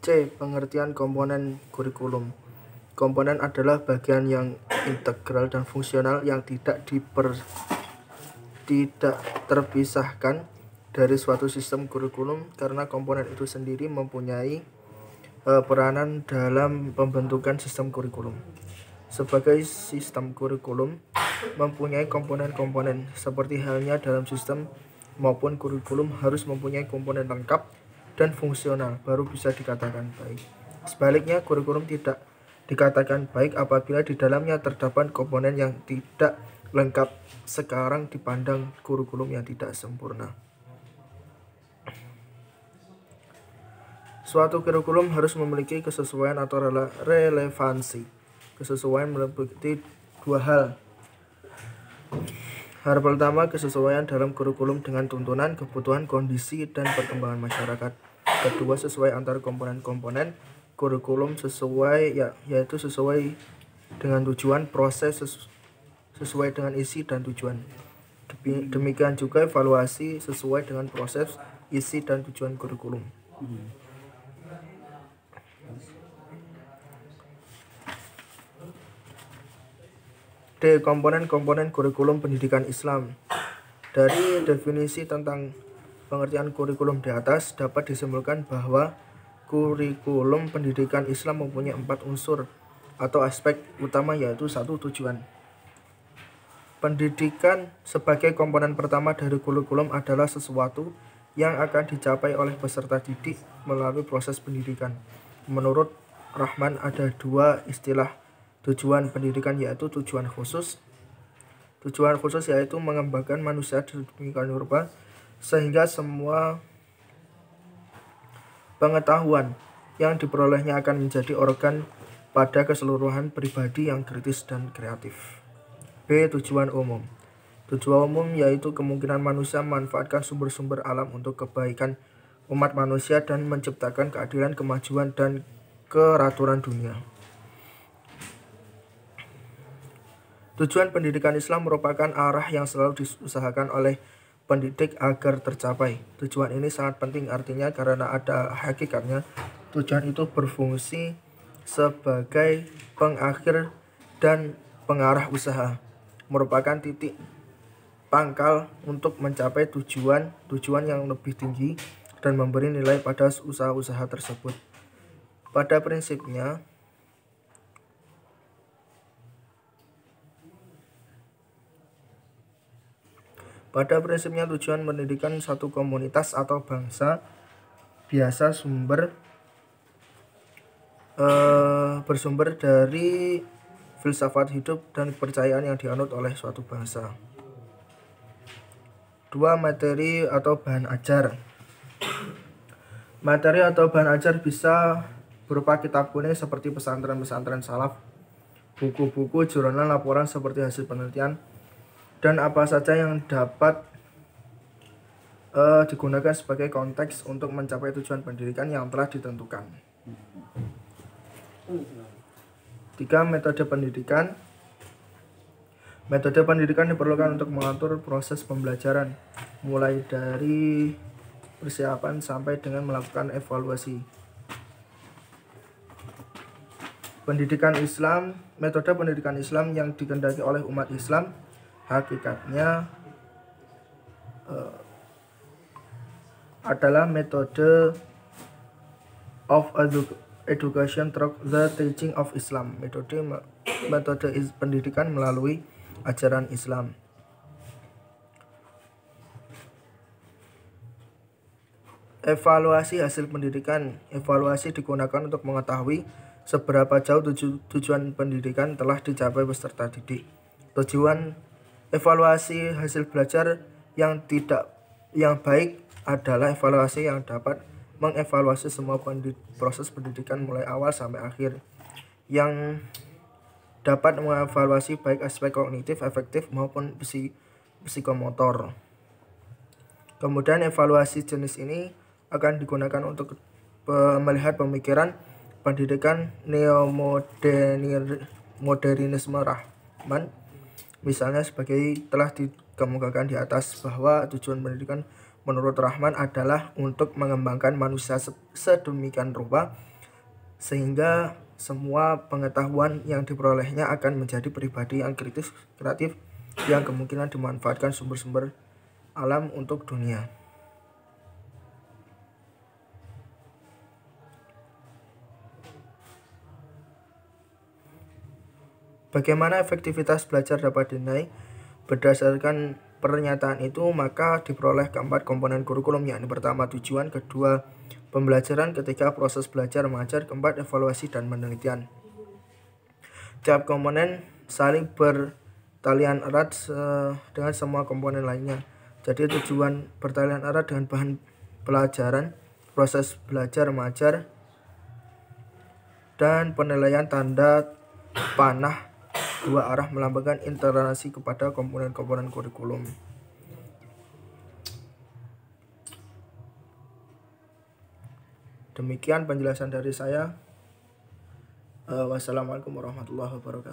C. Pengertian komponen kurikulum. Komponen adalah bagian yang integral dan fungsional yang tidak terpisahkan dari suatu sistem kurikulum karena komponen itu sendiri mempunyai peranan dalam pembentukan sistem kurikulum. Sebagai sistem kurikulum mempunyai komponen-komponen, seperti halnya dalam sistem maupun kurikulum harus mempunyai komponen lengkap dan fungsional baru bisa dikatakan baik. Sebaliknya, kurikulum tidak dikatakan baik apabila di dalamnya terdapat komponen yang tidak lengkap. Sekarang dipandang kurikulum yang tidak sempurna. Suatu kurikulum harus memiliki kesesuaian atau relevansi. Kesesuaian meliputi dua hal. Hal pertama, kesesuaian dalam kurikulum dengan tuntunan, kebutuhan, kondisi, dan perkembangan masyarakat. Kedua, sesuai antara komponen-komponen kurikulum yaitu sesuai dengan tujuan, proses sesuai dengan isi dan tujuan. Demikian juga evaluasi sesuai dengan proses, isi, dan tujuan kurikulum. D. Komponen-komponen kurikulum pendidikan Islam. Dari definisi tentang pengertian kurikulum di atas dapat disimpulkan bahwa kurikulum pendidikan Islam mempunyai 4 unsur atau aspek utama, yaitu 1. Tujuan. Pendidikan sebagai komponen pertama dari kurikulum adalah sesuatu yang akan dicapai oleh peserta didik melalui proses pendidikan. Menurut Rahman ada 2 istilah tujuan pendidikan, yaitu tujuan khusus. Tujuan khusus yaitu mengembangkan manusia sedemikian rupa sehingga semua pengetahuan yang diperolehnya akan menjadi organ pada keseluruhan pribadi yang kritis dan kreatif. B. Tujuan umum. Tujuan umum yaitu kemungkinan manusia memanfaatkan sumber-sumber alam untuk kebaikan umat manusia dan menciptakan keadilan, kemajuan, dan keraturan dunia. Tujuan pendidikan Islam merupakan arah yang selalu diusahakan oleh pendidik agar tercapai. Tujuan ini sangat penting artinya karena ada hakikatnya tujuan itu berfungsi sebagai pengakhir dan pengarah usaha, merupakan titik pangkal untuk mencapai tujuan yang lebih tinggi dan memberi nilai pada usaha-usaha tersebut. Pada prinsipnya tujuan pendidikan satu komunitas atau bangsa biasa bersumber dari filsafat hidup dan kepercayaan yang dianut oleh suatu bangsa. 2. Materi atau bahan ajar. Materi atau bahan ajar bisa berupa kitab kuning seperti pesantren-pesantren salaf, buku-buku, jurnal, laporan seperti hasil penelitian, dan apa saja yang dapat digunakan sebagai konteks untuk mencapai tujuan pendidikan yang telah ditentukan. 3. Metode pendidikan. Metode pendidikan diperlukan untuk mengatur proses pembelajaran, mulai dari persiapan sampai dengan melakukan evaluasi. Metode pendidikan Islam yang dikehendaki oleh umat Islam hakikatnya adalah metode of education through the teaching of Islam. Metode pendidikan melalui ajaran Islam. Evaluasi hasil pendidikan. Evaluasi digunakan untuk mengetahui seberapa jauh tujuan pendidikan telah dicapai peserta didik. Tujuan evaluasi hasil belajar yang baik adalah evaluasi yang dapat mengevaluasi semua proses pendidikan mulai awal sampai akhir, yang dapat mengevaluasi baik aspek kognitif, afektif maupun psikomotor. Kemudian evaluasi jenis ini akan digunakan untuk melihat pemikiran pendidikan neomodernisme Rahman. Misalnya sebagai telah dikemukakan di atas bahwa tujuan pendidikan menurut Rahman adalah untuk mengembangkan manusia sedemikian rupa sehingga semua pengetahuan yang diperolehnya akan menjadi pribadi yang kreatif yang kemungkinan dimanfaatkan sumber-sumber alam untuk dunia. Bagaimana efektivitas belajar dapat dinilai? Berdasarkan pernyataan itu, maka diperoleh keempat komponen kurikulum, yakni pertama tujuan, kedua pembelajaran, ketiga proses belajar mengajar, keempat evaluasi dan penelitian. Tiap komponen saling bertalian erat dengan semua komponen lainnya. Jadi tujuan bertalian erat dengan bahan pelajaran, proses belajar mengajar, dan penilaian tanda panah dua arah melambangkan interaksi kepada komponen-komponen kurikulum. Demikian penjelasan dari saya. Wassalamualaikum warahmatullahi wabarakatuh.